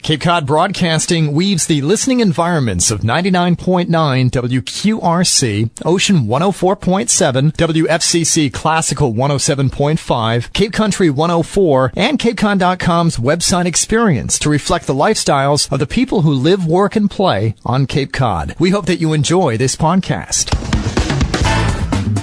Cape Cod Broadcasting weaves the listening environments of 99.9 WQRC, Ocean 104.7, WFCC Classical 107.5, Cape Country 104, and CapeCon.com's website experience to reflect the lifestyles of the people who live, work, and play on Cape Cod. We hope that you enjoy this podcast.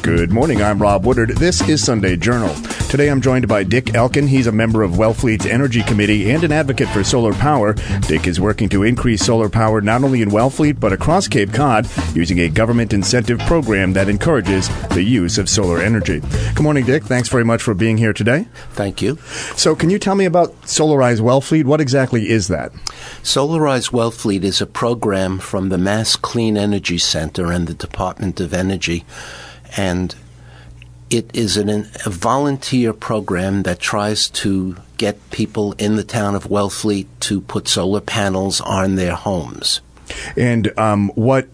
Good morning, I'm Rob Woodard. This is Sunday Journal. Today I'm joined by Dick Elkin. He's a member of Wellfleet's Energy Committee and an advocate for solar power. Dick is working to increase solar power not only in Wellfleet but across Cape Cod using a government incentive program that encourages the use of solar energy. Good morning, Dick. Thanks very much for being here today. Thank you. So can you tell me about Solarize Wellfleet? What exactly is that? Solarize Wellfleet is a program from the Mass Clean Energy Center and the Department of Energy. And it is a volunteer program that tries to get people in the town of Wellfleet to put solar panels on their homes. And what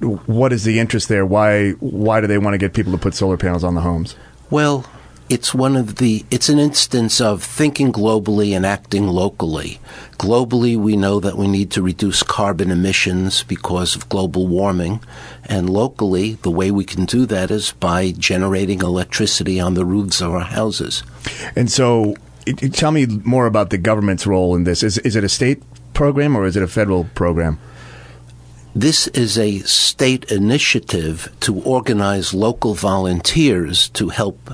is the interest there? Why do they want to get people to put solar panels on the homes? Well, it's an instance of thinking globally and acting locally. Globally, we know that we need to reduce carbon emissions because of global warming. And locally, the way we can do that is by generating electricity on the roofs of our houses. And so, tell me more about the government's role in this. Is it a state program or is it a federal program? This is a state initiative to organize local volunteers to help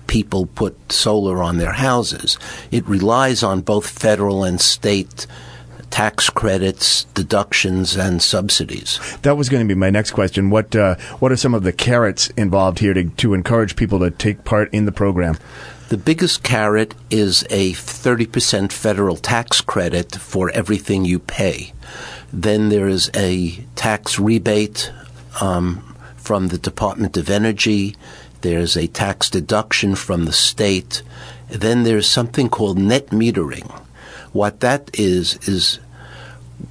people put solar on their houses. It relies on both federal and state tax credits, deductions, and subsidies. That was going to be my next question. What are some of the carrots involved here to encourage people to take part in the program? The biggest carrot is a 30% federal tax credit for everything you pay. Then there is a tax rebate from the Department of Energy. There's a tax deduction from the state. Then there's something called net metering. What that is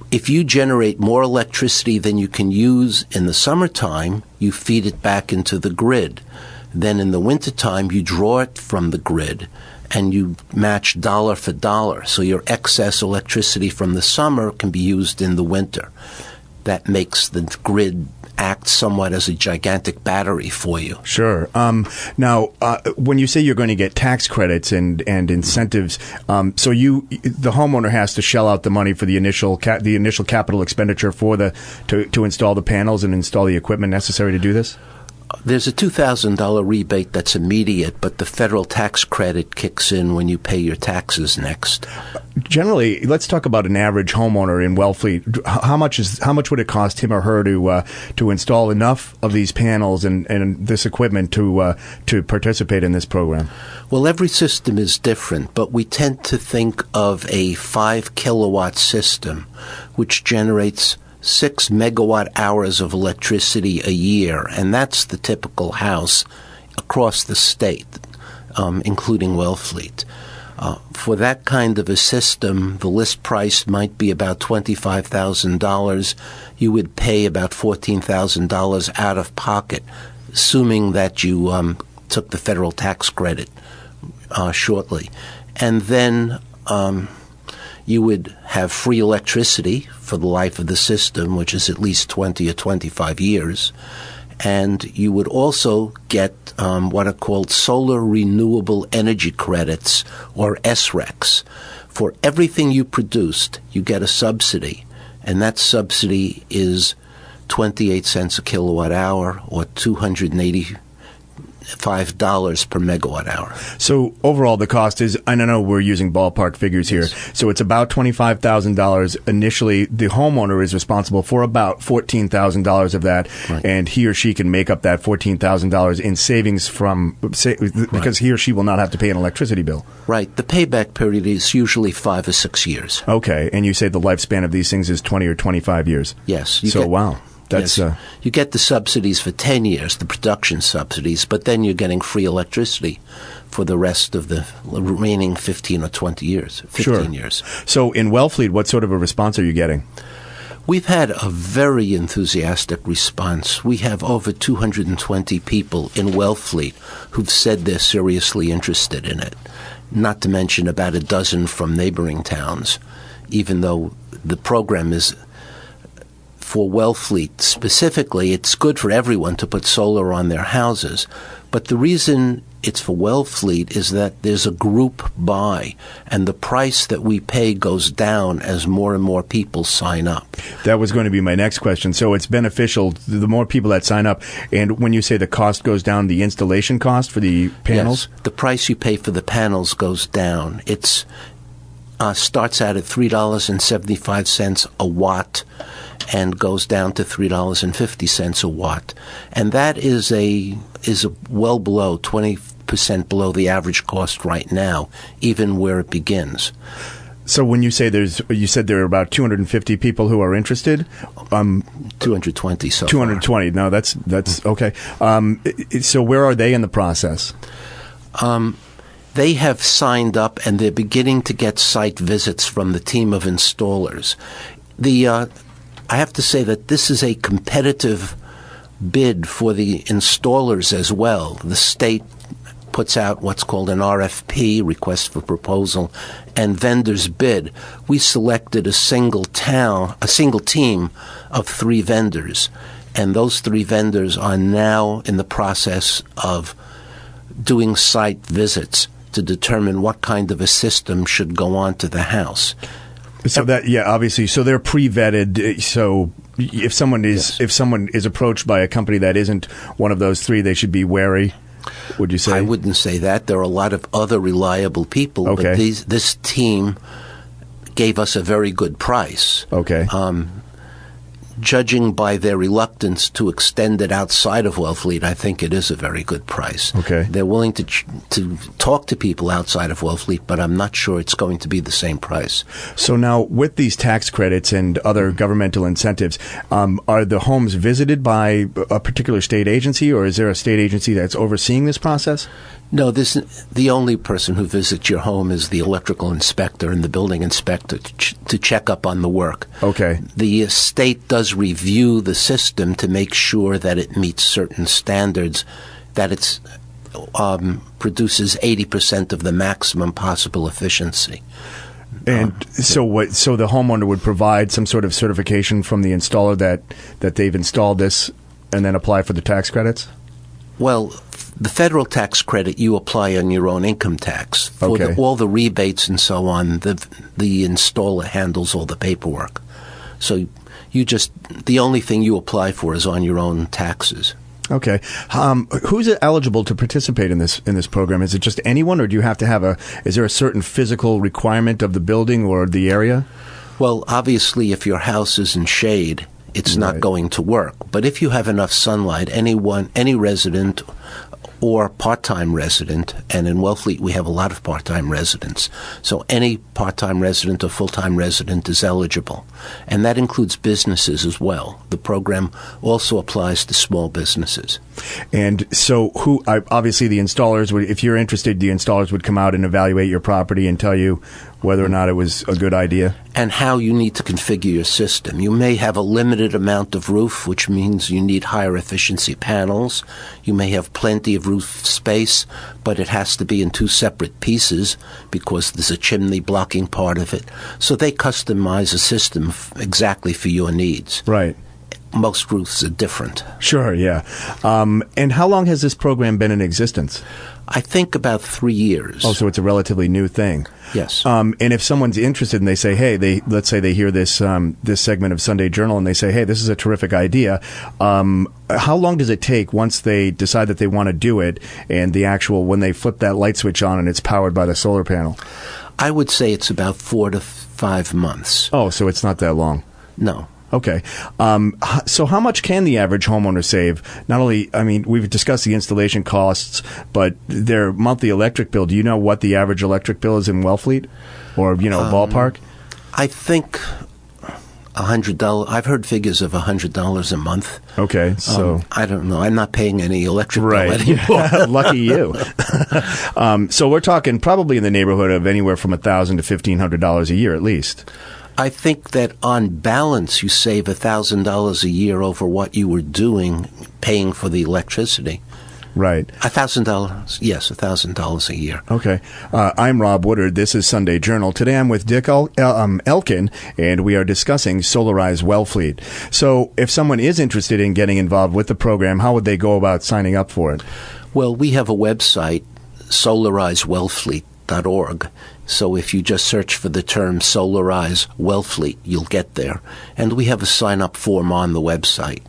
if you generate more electricity than you can use in the summertime, you feed it back into the grid. Then in the wintertime, you draw it from the grid and you match dollar for dollar. So your excess electricity from the summer can be used in the winter. That makes the grid act somewhat as a gigantic battery for you. Sure. Now, when you say you're going to get tax credits and incentives, so the homeowner has to shell out the money for the initial capital expenditure to install the panels and install the equipment necessary to do this? There's a $2,000 rebate that's immediate, but the federal tax credit kicks in when you pay your taxes next. Generally, let's talk about an average homeowner in Wellfleet. How much would it cost him or her to install enough of these panels and this equipment to participate in this program? Well, every system is different, but we tend to think of a 5 kilowatt system, which generates 6 megawatt hours of electricity a year, and that's the typical house across the state, including Wellfleet. For that kind of a system, the list price might be about $25,000. You would pay about $14,000 out of pocket, assuming that you took the federal tax credit shortly. And then you would have free electricity for the life of the system, which is at least 20 or 25 years. And you would also get what are called solar renewable energy credits, or SRECs. For everything you produced, you get a subsidy. And that subsidy is 28 cents a kilowatt hour, or $285 per megawatt hour. So overall, the cost is, I don't know, we're using ballpark figures here. Yes. So it's about $25,000 initially. The homeowner is responsible for about $14,000 of that, right, and he or she can make up that $14,000 in savings because he or she will not have to pay an electricity bill. Right. The payback period is usually 5 or 6 years. Okay. And you say the lifespan of these things is 20 or 25 years. Yes. Wow. That's yes. You get the subsidies for 10 years, the production subsidies, but then you're getting free electricity for the rest of the remaining 15 or 20 years, 15 years. So in Wellfleet, what sort of a response are you getting? We've had a very enthusiastic response. We have over 220 people in Wellfleet who've said they're seriously interested in it, not to mention about a dozen from neighboring towns, even though the program is for Wellfleet specifically. It's good for everyone to put solar on their houses, but the reason it's for Wellfleet is that there's a group buy, and the price that we pay goes down as more and more people sign up. That was going to be my next question. So it's beneficial the more people that sign up. And when you say the cost goes down, the installation cost for the panels? Yes, the price you pay for the panels goes down. It's starts out at $3.75 a watt and goes down to $3.50 a watt. And that is well below 20% below the average cost right now, even where it begins. So when you say you said there are about 250 people who are interested? 220 so 220. far. No, that's okay. So where are they in the process? They have signed up, and they're beginning to get site visits from the team of installers. I have to say that this is a competitive bid for the installers as well. The state puts out what's called an RFP, request for proposal, and vendors bid. We selected a single team of 3 vendors, and those 3 vendors are now in the process of doing site visits to determine what kind of a system should go on to the house. So obviously, so they're pre-vetted. So if someone is approached by a company that isn't one of those 3, they should be wary. Would you say? I wouldn't say that. There are a lot of other reliable people, okay. But this team gave us a very good price. Okay. Judging by their reluctance to extend it outside of Wellfleet, I think it is a very good price. Okay. They're willing to talk to people outside of Wellfleet, but I'm not sure it's going to be the same price. So now, with these tax credits and other governmental incentives, are the homes visited by a particular state agency, or is there a state agency that's overseeing this process? No, the only person who visits your home is the electrical inspector and the building inspector to check up on the work. Okay. The state does review the system to make sure that it meets certain standards, that it produces 80% of the maximum possible efficiency. And so the homeowner would provide some sort of certification from the installer that they've installed this and then apply for the tax credits? Well, the federal tax credit you apply on your own income tax. For okay. all the rebates and so on, the installer handles all the paperwork. So the only thing you apply for is on your own taxes. Okay. Who's eligible to participate in this program? Is it just anyone, or do you have to is there a certain physical requirement of the building or the area? Well, obviously, if your house is in shade, it's not going to work. But if you have enough sunlight, any resident or part-time resident, and in Wellfleet we have a lot of part-time residents, so any part-time resident or full-time resident is eligible. And that includes businesses as well. The program also applies to small businesses. And so obviously the installers would, if you're interested, the installers would come out and evaluate your property and tell you whether or not it was a good idea? And how you need to configure your system. You may have a limited amount of roof, which means you need higher efficiency panels. You may have plenty of roof space, but it has to be in 2 separate pieces because there's a chimney blocking part of it. So they customize a system exactly for your needs. Right. Most roofs are different. Sure, yeah. And how long has this program been in existence? I think about 3 years. Oh, so it's a relatively new thing. Yes. And if someone's interested and they say, hey, let's say they hear this this segment of Sunday Journal and they say, hey, this is a terrific idea. How long does it take once they decide that they want to do it and when they flip that light switch on and it's powered by the solar panel? I would say it's about 4 to 5 months. Oh, so it's not that long. No. Okay. So how much can the average homeowner save? Not only, we've discussed the installation costs, but their monthly electric bill. Do you know what the average electric bill is in Wellfleet? Or, ballpark? I think $100. I've heard figures of $100 a month. Okay, so I don't know. I'm not paying any electric bill anymore. Lucky you. So we're talking probably in the neighborhood of anywhere from $1,000 to $1,500 a year at least. I think that on balance, you save $1,000 a year over what you were doing, paying for the electricity. Right. $1,000, yes, $1,000 a year. Okay. I'm Rob Woodard. This is Sunday Journal. Today I'm with Dick Elkin, and we are discussing Solarize Wellfleet. So if someone is interested in getting involved with the program, how would they go about signing up for it? Well, we have a website, solarizewellfleet.org. So if you just search for the term Solarize Wellfleet, you'll get there. And we have a sign-up form on the website.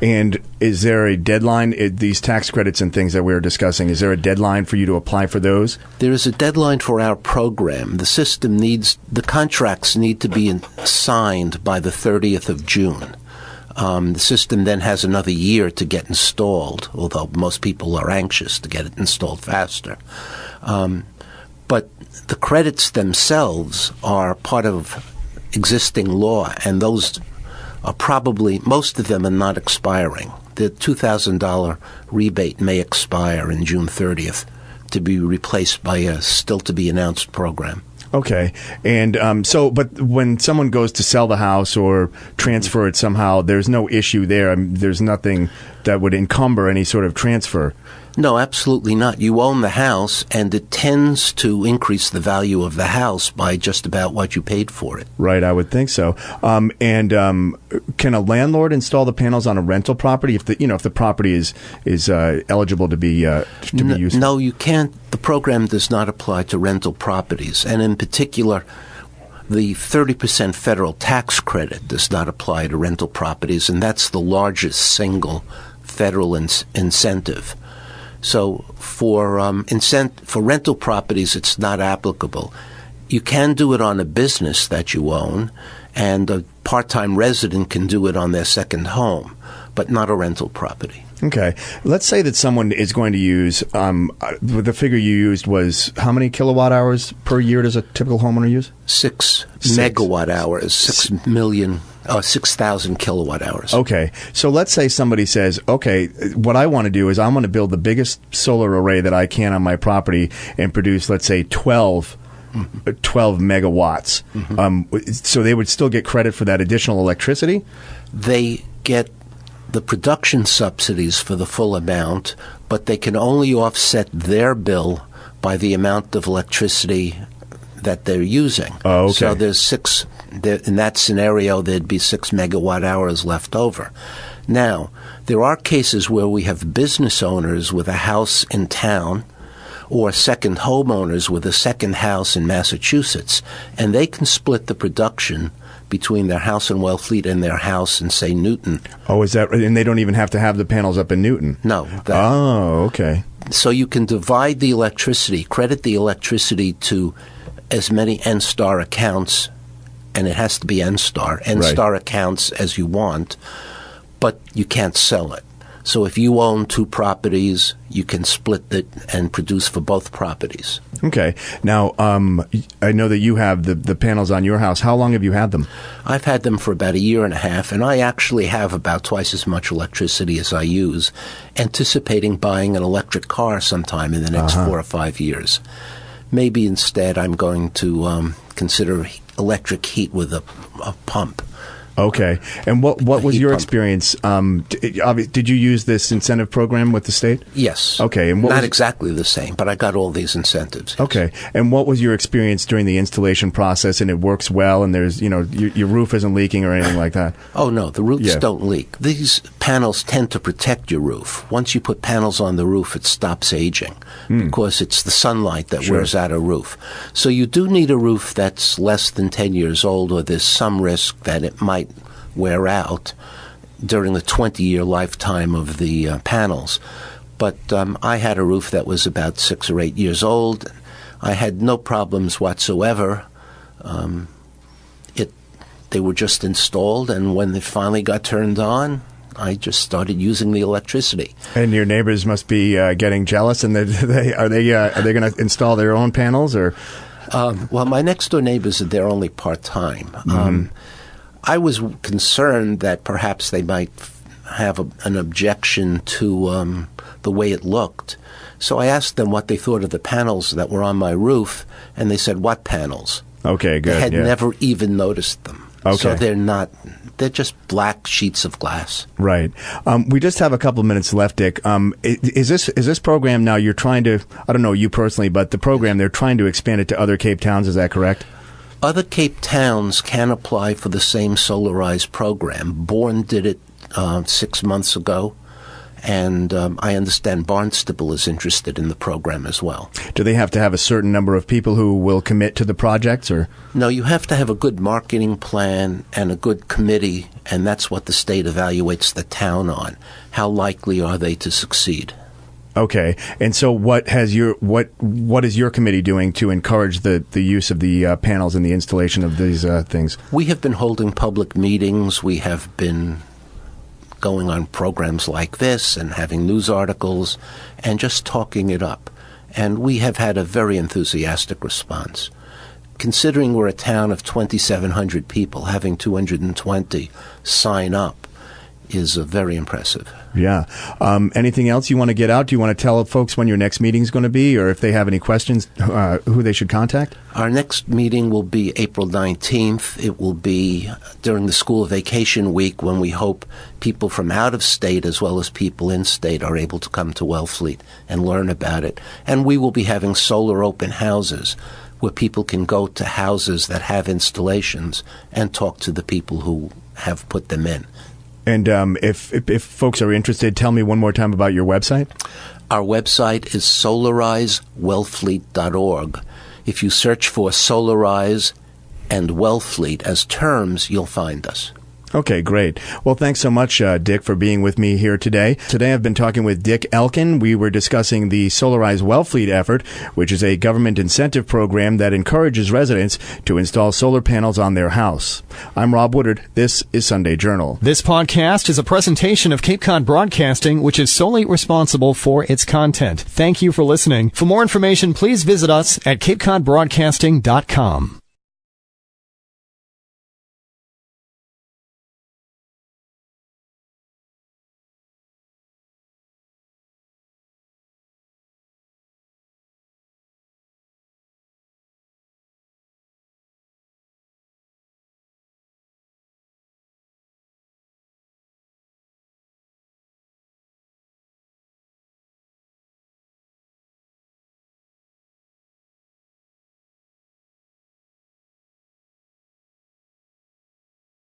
And is there a deadline? These tax credits and things that we were discussing, is there a deadline for you to apply for those? There is a deadline for our program. The contracts need to be signed by the 30th of June. The system then has another year to get installed, although most people are anxious to get it installed faster. But the credits themselves are part of existing law, and those are probably, most of them are not expiring. The $2,000 rebate may expire in June 30th to be replaced by a still-to-be-announced program. Okay. And but when someone goes to sell the house or transfer it somehow, there's no issue there. There's nothing that would encumber any sort of transfer. No, absolutely not. You own the house, and it tends to increase the value of the house by just about what you paid for it. Right, I would think so. And can a landlord install the panels on a rental property if the property is eligible to be used? No, you can't. The program does not apply to rental properties, and in particular, the 30% federal tax credit does not apply to rental properties, and that's the largest single federal incentive. So for rental properties, it's not applicable. You can do it on a business that you own, and a part-time resident can do it on their second home, but not a rental property. Okay. Let's say that someone is going to use, the figure you used was how many kilowatt hours per year does a typical homeowner use? 6 megawatt hours, 6,000 kilowatt hours. Okay. So let's say somebody says, okay, what I want to do is I want to build the biggest solar array that I can on my property and produce, let's say, 12 megawatts. Mm-hmm. So they would still get credit for that additional electricity? They get the production subsidies for the full amount, but they can only offset their bill by the amount of electricity that they're using. Oh, okay. So in that scenario, there'd be 6 megawatt hours left over. Now, there are cases where we have business owners with a house in town or second homeowners with a second house in Massachusetts, and they can split the production between their house in Wellfleet and their house in, say, Newton. Oh, is that right? And they don't even have to have the panels up in Newton? No. Okay. So you can divide the electricity, credit the electricity to as many N-Star accounts, and it has to be N-Star Right. accounts as you want, but you can't sell it. So if you own 2 properties, you can split it and produce for both properties. Okay. Now, I know that you have the panels on your house. How long have you had them? I've had them for about a year and a half, and I actually have about twice as much electricity as I use, anticipating buying an electric car sometime in the next 4 or 5 years. Maybe instead I'm going to consider electric heat with a pump. Okay. And what was your experience? Did you use this incentive program with the state? Yes. Okay. And not exactly the same, but I got all these incentives. Yes. Okay. And what was your experience during the installation process? And it works well, and there's, your roof isn't leaking or anything like that? Oh, no. The roofs don't leak. These panels tend to protect your roof. Once you put panels on the roof, it stops aging because it's the sunlight that wears out a roof. So you do need a roof that's less than 10 years old, or there's some risk that it might wear out during the 20-year lifetime of the panels. But I had a roof that was about 6 or 8 years old. I had no problems whatsoever. They were just installed, and when they finally got turned on, I just started using the electricity. And your neighbors must be getting jealous, and are they going to install their own panels, or? Well, my next door neighbors are there only part-time. Mm-hmm. I was concerned that perhaps they might have an objection to the way it looked. So I asked them what they thought of the panels that were on my roof, and they said, "What panels?" Okay, good. They had never even noticed them. Okay. So they're not They're just black sheets of glass. Right. We just have a couple of minutes left, Dick. Is this program now you're trying to, I don't know you personally, but the program, they're trying to expand it to other Cape towns, is that correct? Other Cape towns can apply for the same Solarize program. Bourne did it 6 months ago. And I understand Barnstable is interested in the program as well. Do they have to have a certain number of people who will commit to the projects, or? No, you have to have a good marketing plan and a good committee, and that's what the state evaluates the town on. How likely are they to succeed? Okay, and so what is your committee doing to encourage the use of the panels and the installation of these things? We have been holding public meetings. We have been going on programs like this and having news articles and just talking it up. And we have had a very enthusiastic response. Considering we're a town of 2,700 people, having 220 sign up is very impressive. Yeah. Anything else you want to get out? Do you want to tell folks when your next meeting is going to be, or if they have any questions, who they should contact? Our next meeting will be April 19th. It will be during the school vacation week, when we hope people from out of state as well as people in state are able to come to Wellfleet and learn about it. And we will be having solar open houses where people can go to houses that have installations and talk to the people who have put them in. And if folks are interested, tell me one more time about your website. Our website is solarizewellfleet.org. If you search for Solarize and Wellfleet as terms, you'll find us. Okay, great. Well, thanks so much, Dick, for being with me here today. Today I've been talking with Dick Elkin. We were discussing the Solarize Wellfleet effort, which is a government incentive program that encourages residents to install solar panels on their house. I'm Rob Woodard. This is Sunday Journal. This podcast is a presentation of Cape Cod Broadcasting, which is solely responsible for its content. Thank you for listening. For more information, please visit us at capecodbroadcasting.com.